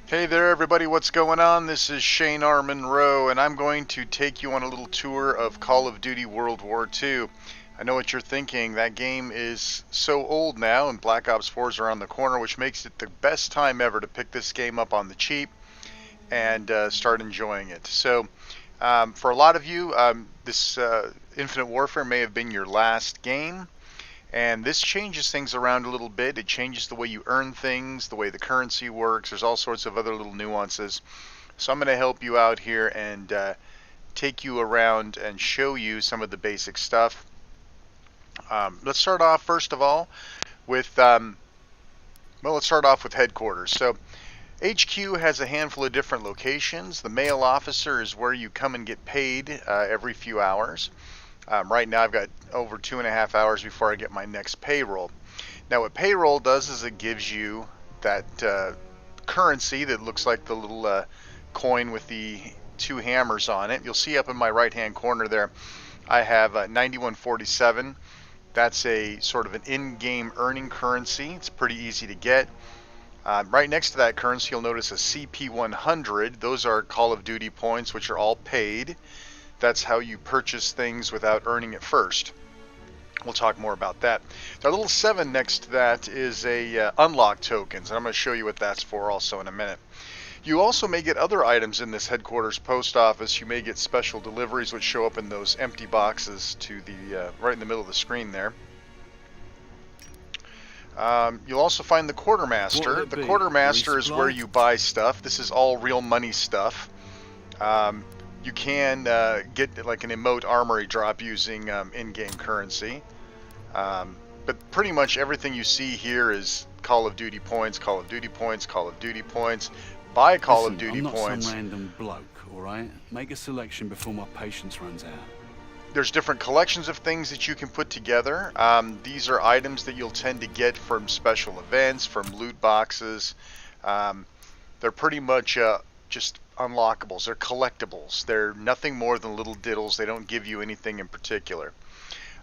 Hey there everybody, what's going on? This is Shane R. Monroe, and I'm going to take you on a little tour of Call of Duty World War II. I know what you're thinking, that game is so old now and Black Ops 4 is around the corner, which makes it the best time ever to pick this game up on the cheap and start enjoying it. So for a lot of you, this Infinite Warfare may have been your last game. And this changes things around a little bit. It changes the way you earn things, the way the currency works. There's all sorts of other little nuances. So I'm going to help you out here and take you around and show you some of the basic stuff. Let's start off first of all with let's start off with headquarters. So HQ has a handful of different locations. The mail officer is where you come and get paid every few hours. Right now I've got over 2.5 hours before I get my next payroll. Now what payroll does is it gives you that currency that looks like the little coin with the two hammers on it. You'll see up in my right hand corner there I have 9147. That's a sort of an in-game earning currency. It's pretty easy to get. Right next to that currency you'll notice a CP100. Those are Call of Duty points, which are all paid. That's how you purchase things without earning it first. We'll talk more about that. The little 7 next to that is a unlock tokens, and I'm going to show you what that's for also in a minute. You also may get other items in this headquarters post office. You may get special deliveries which show up in those empty boxes to the right in the middle of the screen there. You'll also find the quartermaster. The quartermaster is where you buy stuff. This is all real money stuff. You can get like an emote armory drop using in-game currency. But pretty much everything you see here is Call of Duty points, Call of Duty points, Call of Duty points. Buy Call of Duty points. I'm not some random bloke, alright? Make a selection before my patience runs out. There's different collections of things that you can put together. These are items that you'll tend to get from special events, from loot boxes. They're pretty much just unlockables. They're collectibles. They're nothing more than little diddles. They don't give you anything in particular.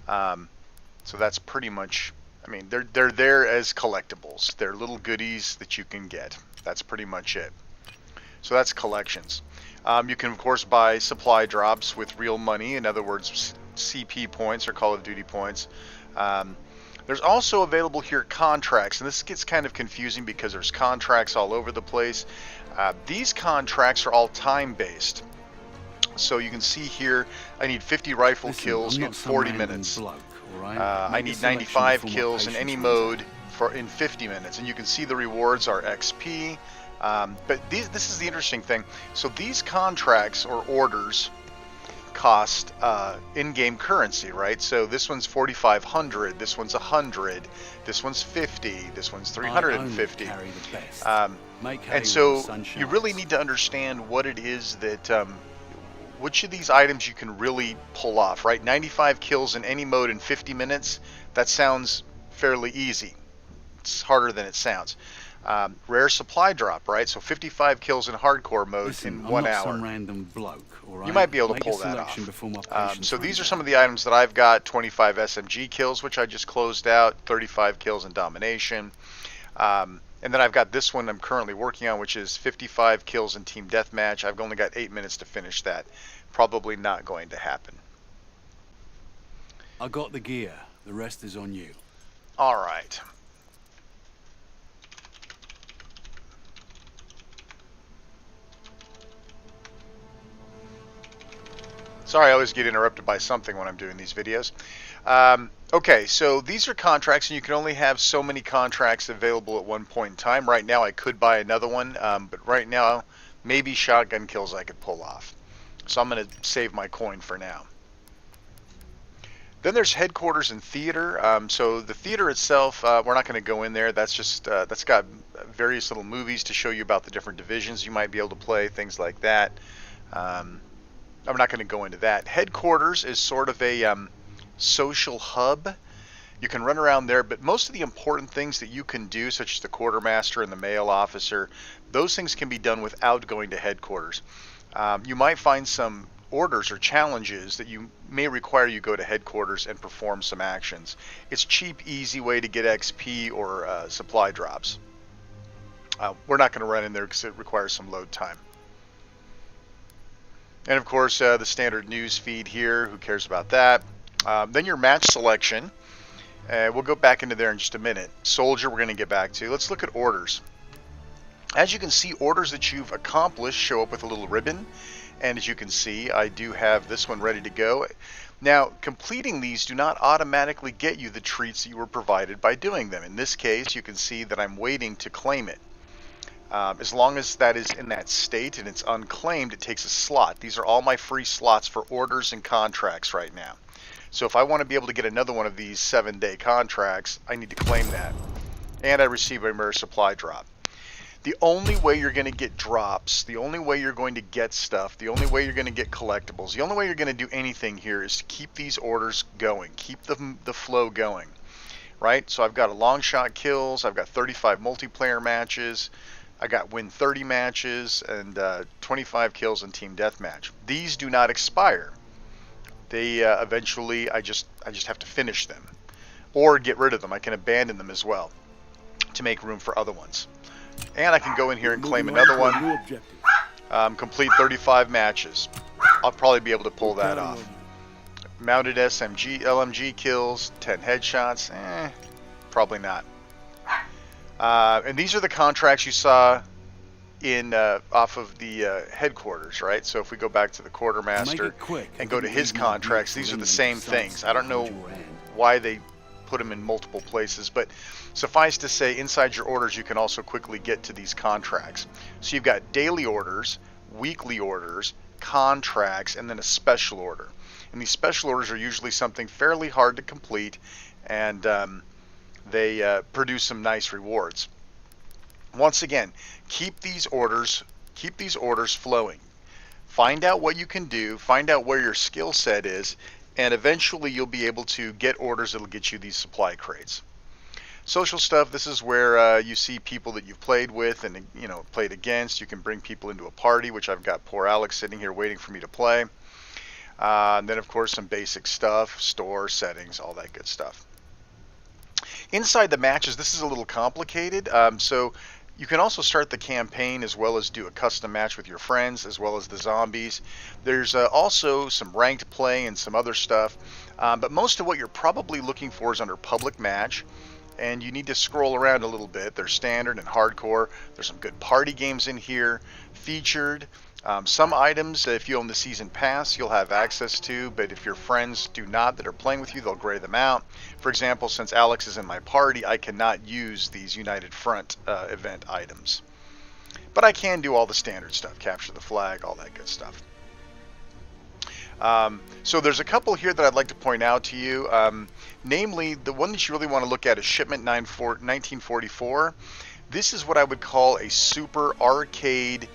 So that's pretty much, I mean, they're there as collectibles. They're little goodies that you can get. That's pretty much it. So that's collections. You can of course buy supply drops with real money, in other words CP points or Call of Duty points. There's also available here contracts, and this gets kind of confusing because there's contracts all over the place. These contracts are all time-based. So you can see here, I need 50 rifle kills in 40 minutes. Bloke, right? I need 95 kills in any mode in 50 minutes. And you can see the rewards are XP. But this is the interesting thing. So these contracts or orders cost in-game currency, right? So this one's 4,500, this one's 100, this one's 50, this one's 350. And so you really need to understand what it is that which of these items you can really pull off, right? 95 kills in any mode in 50 minutes, that sounds fairly easy. It's harder than it sounds. Rare supply drop, right? So 55 kills in hardcore mode in 1 hour. Some random bloke, right? You might be able to pull that off. So these are some of the items that I've got. 25 SMG kills, which I just closed out. 35 kills in domination. And then I've got this one I'm currently working on, which is 55 kills in team deathmatch. I've only got 8 minutes to finish that. Probably not going to happen. I got the gear. The rest is on you. All right. Sorry, I always get interrupted by something when I'm doing these videos. Okay, so these are contracts, and you can only have so many contracts available at one point in time. Right now, I could buy another one, but right now, maybe shotgun kills I could pull off. So I'm going to save my coin for now. Then there's headquarters and theater. So the theater itself, we're not going to go in there. That's just that's got various little movies to show you about the different divisions you might be able to play, things like that. I'm not going to go into that. Headquarters is sort of a social hub. You can run around there, but most of the important things that you can do, such as the quartermaster and the mail officer, those things can be done without going to headquarters. You might find some orders or challenges that you may require you go to headquarters and perform some actions. It's a cheap, easy way to get XP or supply drops. We're not going to run in there because it requires some load time. And of course, the standard news feed here. Who cares about that? Then your match selection. We'll go back into there in just a minute. Soldier, we're going to get back to. Let's look at orders. As you can see, orders that you've accomplished show up with a little ribbon. And as you can see, I do have this one ready to go. Now, completing these do not automatically get you the treats that you were provided by doing them. In this case, you can see that I'm waiting to claim it. As long as that is in that state and it's unclaimed, it takes a slot. These are all my free slots for orders and contracts right now. So if I want to be able to get another one of these 7-day contracts, I need to claim that. And I receive a rare supply drop. The only way you're going to get drops, the only way you're going to get stuff, the only way you're going to get collectibles, the only way you're going to do anything here is to keep these orders going, keep the flow going, right? So I've got a long shot kills, I've got 35 multiplayer matches, I got win 30 matches, and 25 kills in team deathmatch. These do not expire. They eventually, I just have to finish them or get rid of them. I can abandon them as well to make room for other ones. And I can go in here and claim another one. Complete 35 matches. I'll probably be able to pull that off. Mounted LMG kills, 10 headshots. Probably not. And these are the contracts you saw in off of the headquarters, right? So if we go back to the quartermaster and go to his contracts, these are the same things. I don't know why they put them in multiple places, but suffice to say, inside your orders you can also quickly get to these contracts. So you've got daily orders, weekly orders, contracts, and then a special order. And these special orders are usually something fairly hard to complete, and they produce some nice rewards. Once again, keep these orders flowing. Find out what you can do, find out where your skill set is, and eventually you'll be able to get orders that'll get you these supply crates. Social stuff, this is where you see people that you've played with and played against. You can bring people into a party, which I've got poor Alex sitting here waiting for me to play. And then of course some basic stuff, store settings, all that good stuff. Inside the matches, this is a little complicated. So you can also start the campaign as well as do a custom match with your friends as well as the zombies. There's also some ranked play and some other stuff. But most of what you're probably looking for is under public match. And you need to scroll around a little bit. There's standard and hardcore. There's some good party games in here. Featured. Some items, if you own the season pass, you'll have access to, but if your friends do not that are playing with you, they'll gray them out. For example, since Alex is in my party, I cannot use these United Front event items. But I can do all the standard stuff, capture the flag, all that good stuff. So there's a couple here that I'd like to point out to you. Namely, the one that you really want to look at is Shipment 1944. This is what I would call a super arcade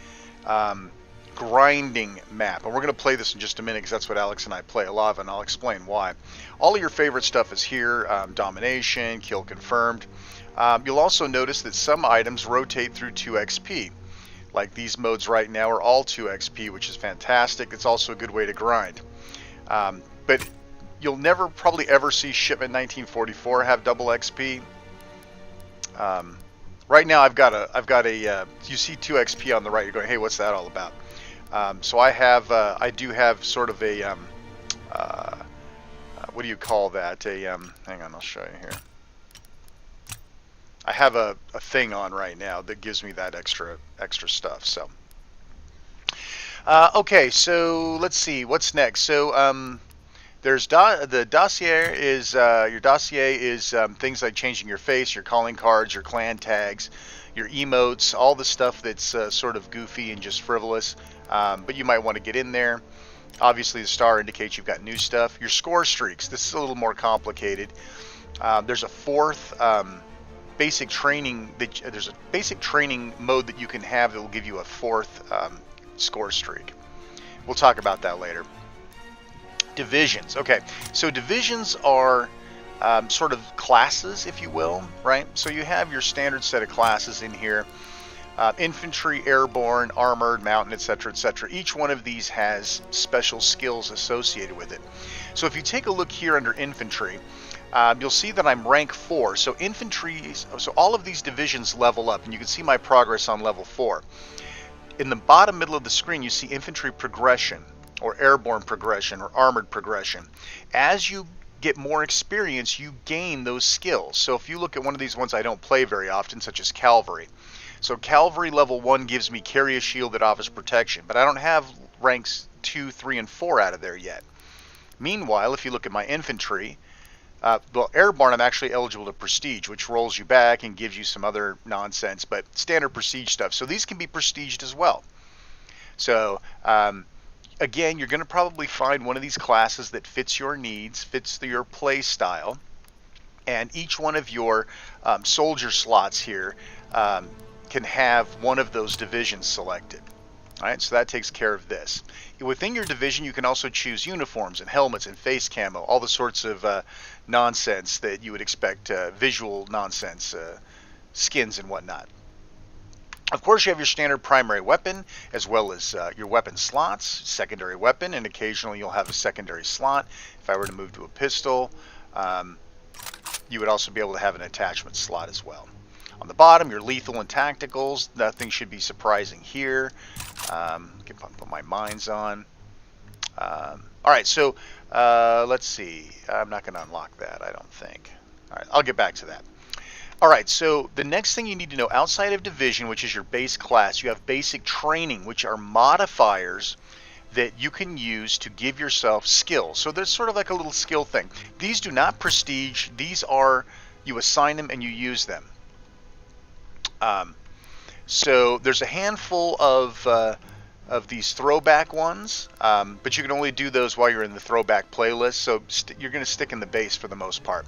grinding map, and we're going to play this in just a minute because that's what Alex and I play a lot of, and I'll explain why. All of your favorite stuff is here. Domination, kill confirmed. You'll also notice that some items rotate through 2 XP. Like these modes right now are all 2 XP, which is fantastic. It's also a good way to grind. But you'll never probably ever see Shipment 1944 have double XP. Right now I've got a you see 2 XP on the right. You're going, hey, what's that all about? So I do have sort of a what do you call that? Hang on, I'll show you here. I have a thing on right now that gives me that extra stuff. So okay, so let's see what's next. So there's the dossier is your dossier is things like changing your face, your calling cards, your clan tags, your emotes, all the stuff that's sort of goofy and just frivolous, but you might want to get in there. Obviously the star indicates you've got new stuff. Your score streaks, this is a little more complicated. There's a fourth basic training there's a basic training mode that you can have that will give you a fourth score streak. We'll talk about that later. Divisions. Okay, so divisions are sort of classes, if you will, right? So you have your standard set of classes in here. Infantry, airborne, armored, mountain, etc., etc. Each one of these has special skills associated with it. So if you take a look here under infantry, you'll see that I'm rank 4. So infantry, so all of these divisions level up, and you can see my progress on level 4. In the bottom middle of the screen, you see infantry progression, or airborne progression, or armored progression. As you get more experience, you gain those skills. So if you look at one of these ones I don't play very often, such as cavalry. So cavalry level 1 gives me carry a shield that offers protection, but I don't have ranks 2, 3, and 4 out of there yet. Meanwhile, if you look at my infantry, well, airborne, I'm actually eligible to prestige, which rolls you back and gives you some other nonsense, but standard prestige stuff. So these can be prestiged as well. So again, you're going to probably find one of these classes that fits your needs, fits your play style, and each one of your soldier slots here can have one of those divisions selected. All right, so that takes care of this. Within your division, you can also choose uniforms and helmets and face camo, all the sorts of nonsense that you would expect, visual nonsense, skins and whatnot. Of course, you have your standard primary weapon, as well as your weapon slots, secondary weapon, and occasionally you'll have a secondary slot. If I were to move to a pistol, you would also be able to have an attachment slot as well. On the bottom, your lethal and tacticals. Nothing should be surprising here. Can put my mines on. All right, so let's see. I'm not going to unlock that, I don't think. All right, I'll get back to that. All right, so the next thing you need to know, outside of division, which is your base class, you have basic training, which are modifiers that you can use to give yourself skills. So there's sort of like a little skill thing. These do not prestige. These are, you assign them and you use them. So there's a handful of these throwback ones, but you can only do those while you're in the throwback playlist, so you're going to stick in the base for the most part.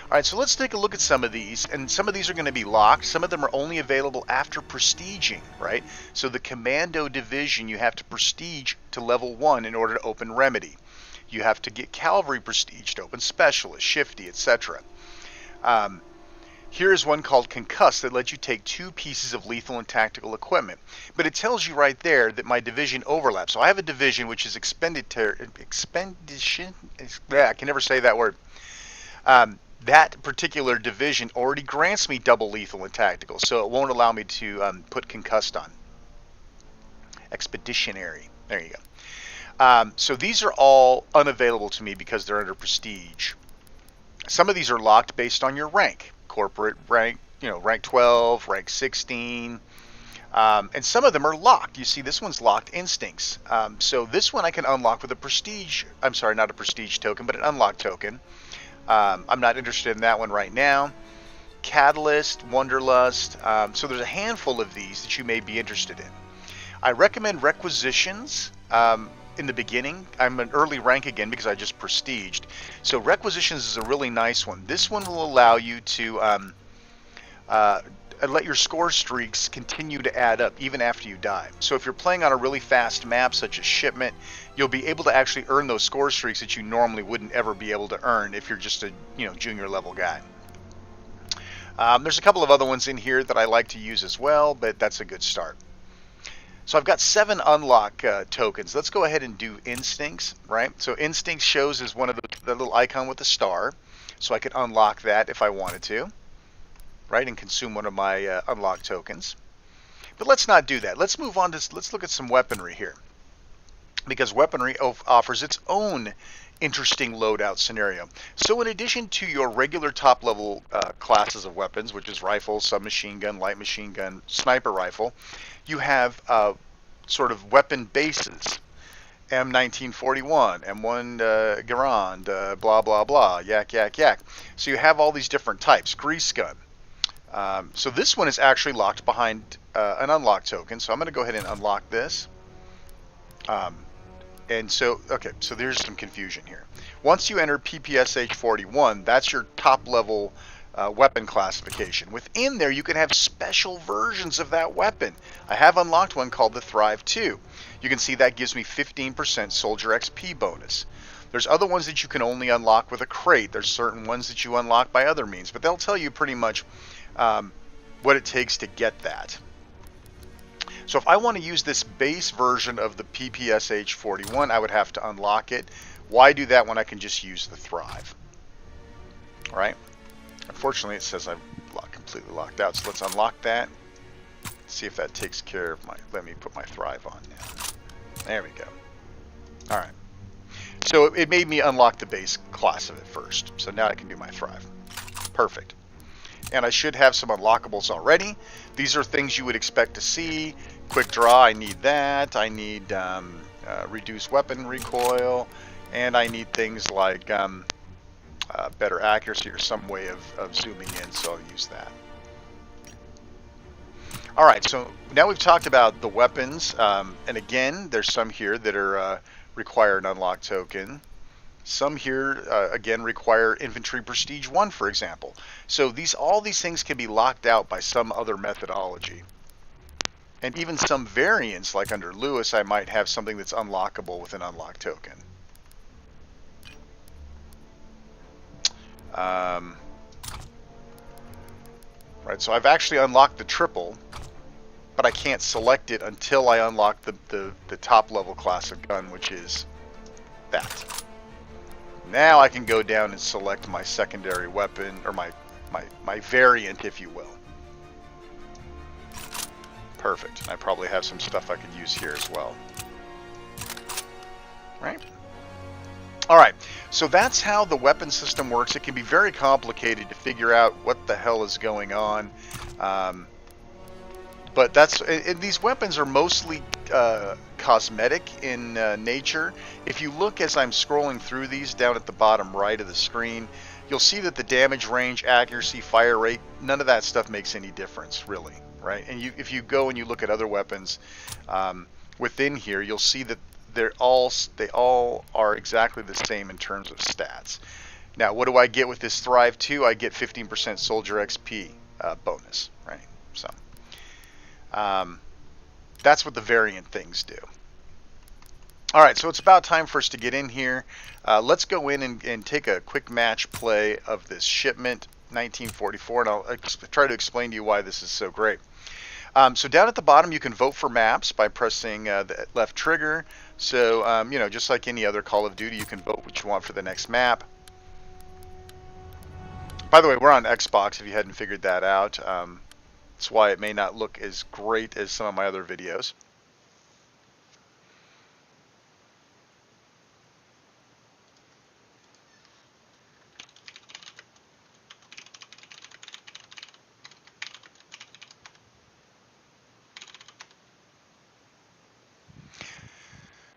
All right, so let's take a look at some of these, and some of these are going to be locked. Some of them are only available after prestiging, right? So the Commando Division, you have to prestige to level 1 in order to open Remedy. You have to get Cavalry prestige to open Specialist, Shifty, etc. Here is one called Concuss that lets you take 2 pieces of lethal and tactical equipment. But it tells you right there that my division overlaps. So I have a division which is expedition. I can never say that word. That particular division already grants me double lethal and tactical, so it won't allow me to put concussed on. Expeditionary. There you go. So these are all unavailable to me because they're under prestige. Some of these are locked based on your rank. Corporate rank, rank 12, rank 16, and some of them are locked. You see, this one's locked instincts. So this one I can unlock with a prestige. I'm sorry, not a prestige token, but an unlock token. I'm not interested in that one right now. Catalyst, Wanderlust. So there's a handful of these that you may be interested in. I recommend Requisitions. In the beginning, I'm an early rank again because I just prestiged. So Requisitions is a really nice one. This one will allow you to let your score streaks continue to add up even after you die. So if you're playing on a really fast map such as Shipment, you'll be able to actually earn those score streaks that you normally wouldn't ever be able to earn if you're just a junior level guy. There's a couple of other ones in here that I like to use as well, but that's a good start. So I've got 7 unlock tokens. Let's go ahead and do Instincts, right? So Instincts shows as one of the little icon with the star. So I could unlock that if I wanted to, right? And consume one of my unlock tokens. But let's not do that. Let's move on to, let's look at some weaponry here. Because weaponry offers its own interesting loadout scenario. So in addition to your regular top level classes of weapons, which is rifle, submachine gun, light machine gun, sniper rifle, you have sort of weapon bases. M1941, M1 Garand, blah, blah, blah, yak, yak, yak. So you have all these different types. Grease gun. So this one is actually locked behind an unlock token. So I'm going to go ahead and unlock this. And so, okay, so there's some confusion here. Once you enter PPSH 41, that's your top level weapon classification. Within there, you can have special versions of that weapon. I have unlocked one called the Thrive 2. You can see that gives me 15% soldier XP bonus. There's other ones that you can only unlock with a crate. There's certain ones that you unlock by other means, but they'll tell you pretty much what it takes to get that. So if I want to use this base version of the PPSH 41, I would have to unlock it. Why do that when I can just use the Thrive? All right. Unfortunately, it says I'm completely locked out. So let's unlock that. See if that takes care of my... Let me put my Thrive on now. There we go. All right. So it made me unlock the base class of it first. So now I can do my Thrive. Perfect. And I should have some unlockables already. These are things you would expect to see. Quick draw, I need that. I need reduced weapon recoil. And I need things like better accuracy or some way of zooming in, so I'll use that. Alright, so now we've talked about the weapons. And again, there's some here that are require an unlock token. Some here, again, require Infantry Prestige 1, for example. So all these things can be locked out by some other methodology. And even some variants, like under Lewis, I might have something that's unlockable with an unlock token. Right, so I've actually unlocked the triple, but I can't select it until I unlock the top level class of gun, which is that. Now I can go down and select my secondary weapon, or my variant, if you will. Perfect. I probably have some stuff I could use here as well. Right? Alright, so that's how the weapon system works. It can be very complicated to figure out what the hell is going on. But these weapons are mostly cosmetic in nature. If you look as I'm scrolling through these down at the bottom right of the screen, you'll see that the damage range, accuracy, fire rate, none of that stuff makes any difference, really, right? And if you go and you look at other weapons within here, you'll see that they all are exactly the same in terms of stats. Now, what do I get with this Thrive 2? I get 15% Soldier XP bonus, right? So that's what the variant things do. All right, so it's about time for us to get in here. Let's go in and take a quick match play of this Shipment 1944, and I'll try to explain to you why this is so great. So down at the bottom, you can vote for maps by pressing the left trigger. So, you know, just like any other Call of Duty, you can vote what you want for the next map. By the way, we're on Xbox, if you hadn't figured that out. That's why it may not look as great as some of my other videos.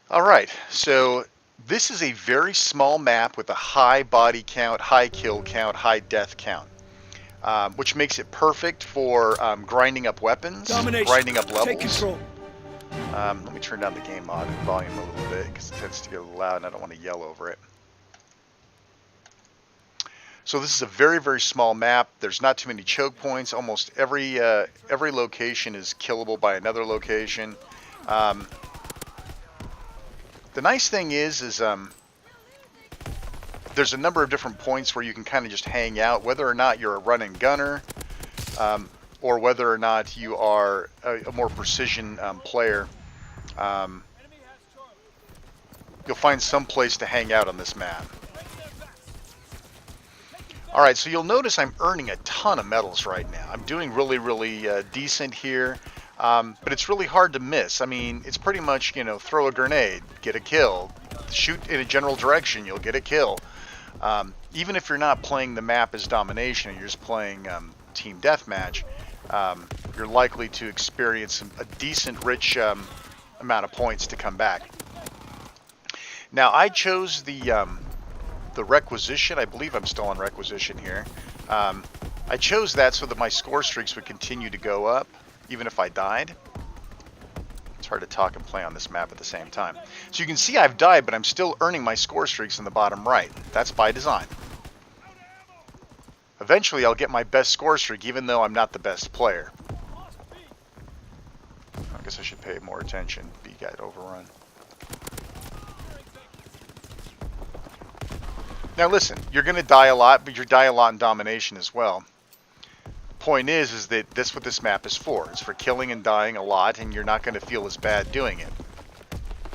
All right, so this is a very small map with a high body count, high kill count, high death count, which makes it perfect for grinding up weapons, grinding up levels. Take control. Let me turn down the game volume a little bit because it tends to get a little loud and I don't want to yell over it. So this is a very, very small map. There's not too many choke points. Almost every location is killable by another location. The nice thing is there's a number of different points where you can kind of just hang out, whether or not you're a running gunner, or whether or not you are a more precision player. You'll find some place to hang out on this map. Alright, so you'll notice I'm earning a ton of medals right now. I'm doing really, really decent here. But it's really hard to miss. I mean, it's pretty much, you know, throw a grenade, get a kill. Shoot in a general direction, you'll get a kill. Even if you're not playing the map as domination, you're just playing team deathmatch, you're likely to experience a decent, rich amount of points to come back. Now, I chose the requisition. I believe I'm still on requisition here. I chose that so that my score streaks would continue to go up, even if I died. It's hard to talk and play on this map at the same time. So you can see I've died, but I'm still earning my score streaks in the bottom right. That's by design. Eventually I'll get my best score streak, even though I'm not the best player. I guess I should pay more attention. B got overrun. Now listen, you're going to die a lot, but you die a lot in domination as well. Point is that that's what this map is for. It's for killing and dying a lot, and you're not going to feel as bad doing it.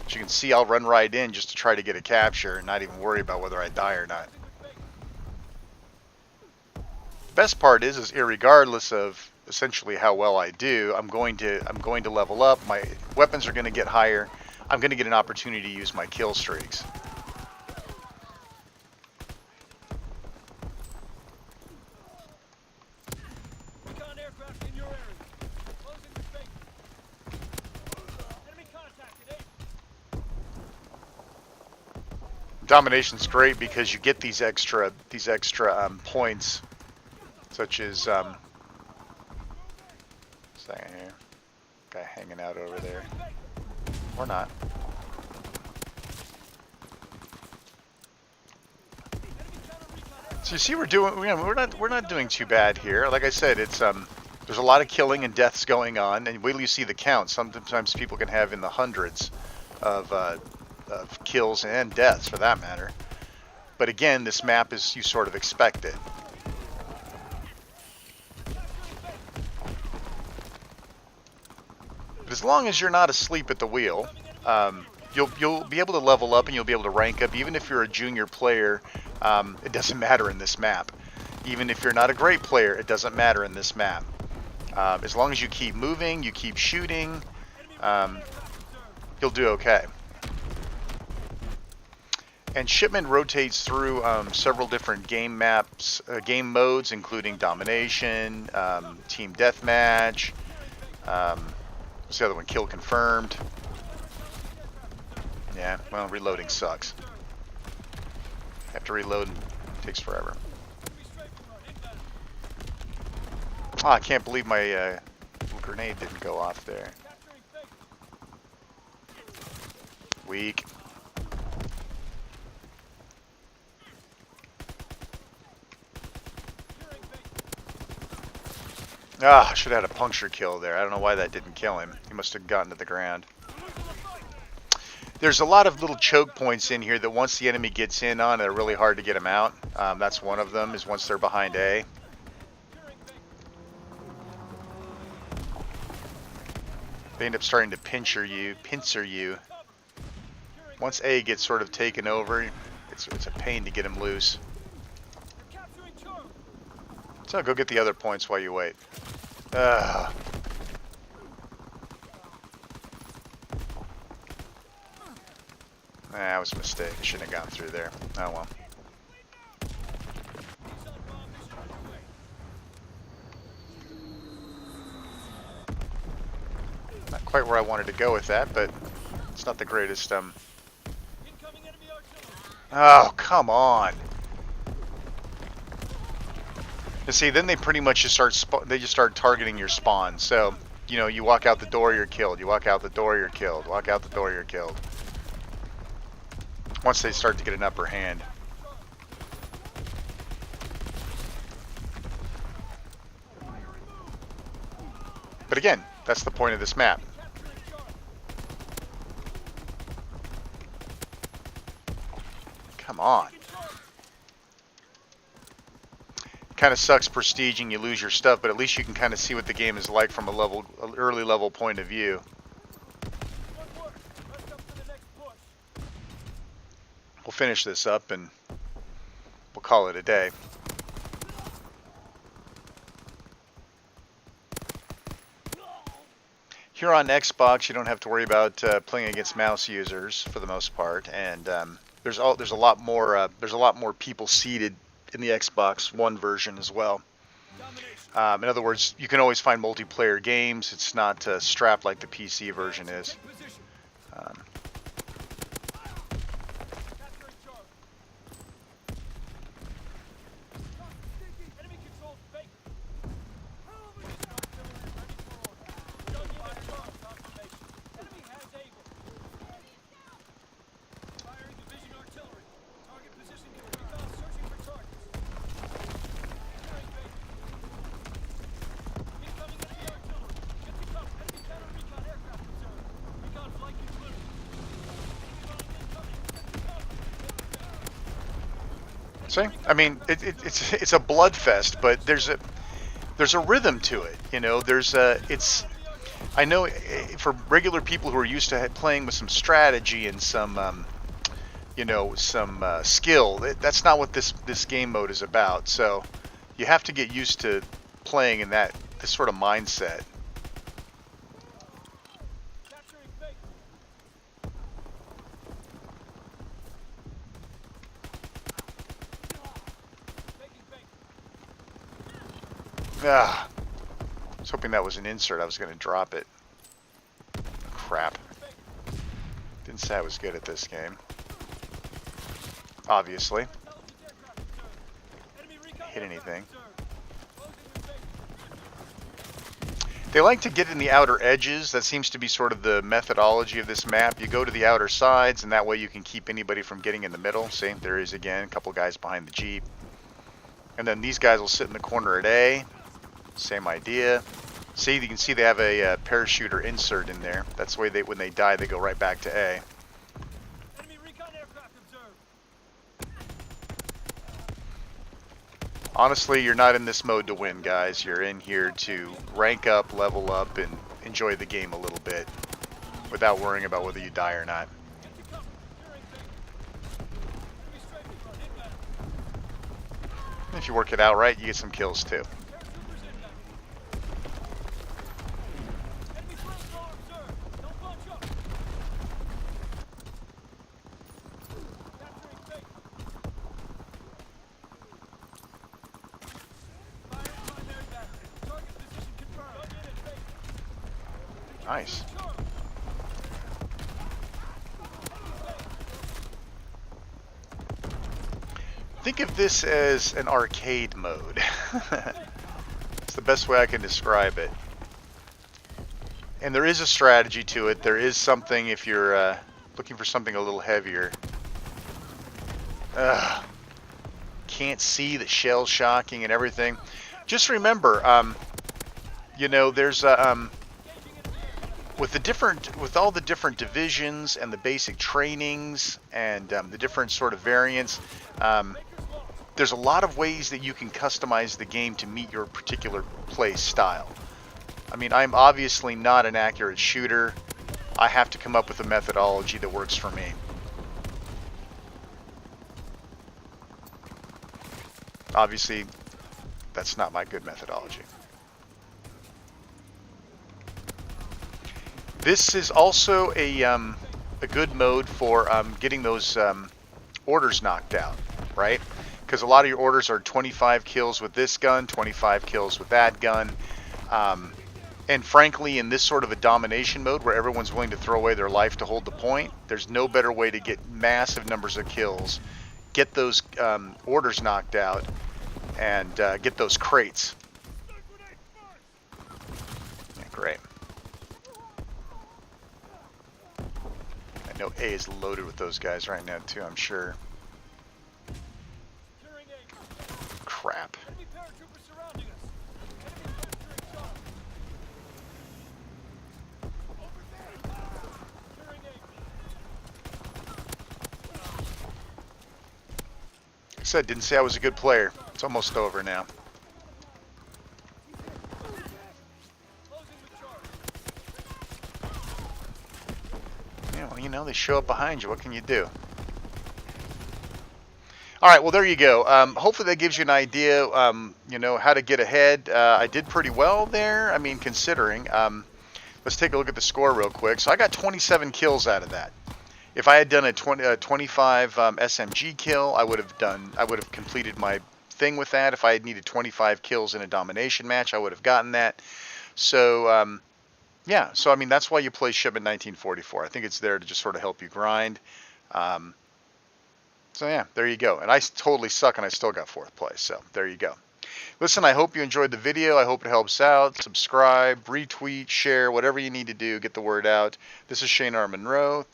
As you can see, I'll run right in just to try to get a capture and not even worry about whether I die or not. Best part is irregardless of essentially how well I do, I'm going to level up. My weapons are going to get higher. I'm going to get an opportunity to use my kill streaks. Domination's great because you get these extra points, such as second here, guy hanging out over there, or not. So you see, we're not doing too bad here. Like I said, it's there's a lot of killing and deaths going on, and wait till you see the count. Sometimes people can have in the hundreds of kills and deaths, for that matter. But again, this map is, you sort of expect it. But as long as you're not asleep at the wheel, you'll be able to level up and you'll be able to rank up. Even if you're a junior player, it doesn't matter in this map. Even if you're not a great player, it doesn't matter in this map. As long as you keep moving, you keep shooting, you'll do okay. And Shipment rotates through several different game maps, game modes, including Domination, Team Deathmatch, what's the other one? Kill Confirmed. Yeah, well, reloading sucks. Have to reload, and it takes forever. Oh, I can't believe my little grenade didn't go off there. Weak. Ah, I should have had a puncture kill there. I don't know why that didn't kill him. He must have gotten to the ground. There's a lot of little choke points in here that once the enemy gets in on, they're really hard to get them out. That's one of them, is once they're behind A. They end up starting to pincer you. Once A gets sort of taken over, it's a pain to get him loose. So go get the other points while you wait. Nah, that was a mistake. Shouldn't have gone through there. Oh well. Not quite where I wanted to go with that, but it's not the greatest. Oh, come on. You see, then they pretty much just start targeting your spawn. So, you know, you walk out the door, you're killed. You walk out the door, you're killed. Walk out the door, you're killed. Once they start to get an upper hand. But again, that's the point of this map. Come on. Kind of sucks prestiging, you lose your stuff, but at least you can kind of see what the game is like from an early level point of view. We'll finish this up and we'll call it a day. Here on Xbox, you don't have to worry about playing against mouse users for the most part, and there's a lot more people seated in the Xbox One version as well. In other words, you can always find multiplayer games. It's not strapped like the PC version is. See? I mean, it's a bloodfest, but there's a rhythm to it. You know, I know for regular people who are used to playing with some strategy and some skill, that's not what this game mode is about. So, You have to get used to playing in this sort of mindset. Ah, I was hoping that was an insert. I was going to drop it. Crap. Didn't say I was good at this game. Obviously. Hit anything. They like to get in the outer edges. That seems to be sort of the methodology of this map. You go to the outer sides, and that way you can keep anybody from getting in the middle. See, there is again a couple guys behind the Jeep. And then these guys will sit in the corner at A. Same idea. See, you can see they have a parachuter insert in there. That's the way when they die, they go right back to A. Enemy recon aircraft observed. Honestly, you're not in this mode to win, guys. You're in here to rank up, level up, and enjoy the game a little bit without worrying about whether you die or not. If you work it out right, you get some kills too. Nice. Think of this as an arcade mode. It's the best way I can describe it. And there is a strategy to it. There is something if you're looking for something a little heavier. Can't see the shell shocking and everything. Just remember, you know, there's with all the different divisions and the basic trainings and the different sort of variants, there's a lot of ways that you can customize the game to meet your particular play style. I mean, I'm obviously not an accurate shooter. I have to come up with a methodology that works for me. Obviously, that's not my good methodology. This is also a good mode for getting those orders knocked out, right? Because a lot of your orders are 25 kills with this gun, 25 kills with that gun. And frankly, in this sort of a domination mode where everyone's willing to throw away their life to hold the point, there's no better way to get massive numbers of kills, get those orders knocked out, and get those crates. Yeah, great. I know A is loaded with those guys right now too, I'm sure. Crap. Like I said, didn't say I was a good player. It's almost over now. Yeah, well, you know, they show up behind you. What can you do? All right, well, there you go. Hopefully that gives you an idea, you know, how to get ahead. I did pretty well there, I mean, considering. Let's take a look at the score real quick. So I got 27 kills out of that. If I had done a 25 SMG kill, I would have completed my thing with that. If I had needed 25 kills in a domination match, I would have gotten that. So, yeah, so I mean, that's why you play Shipment 1944. I think it's there to just sort of help you grind. So yeah, there you go. And I totally suck, and I still got 4th place. So there you go. Listen, I hope you enjoyed the video. I hope it helps out. Subscribe, retweet, share, whatever you need to do. Get the word out. This is Shane R. Monroe.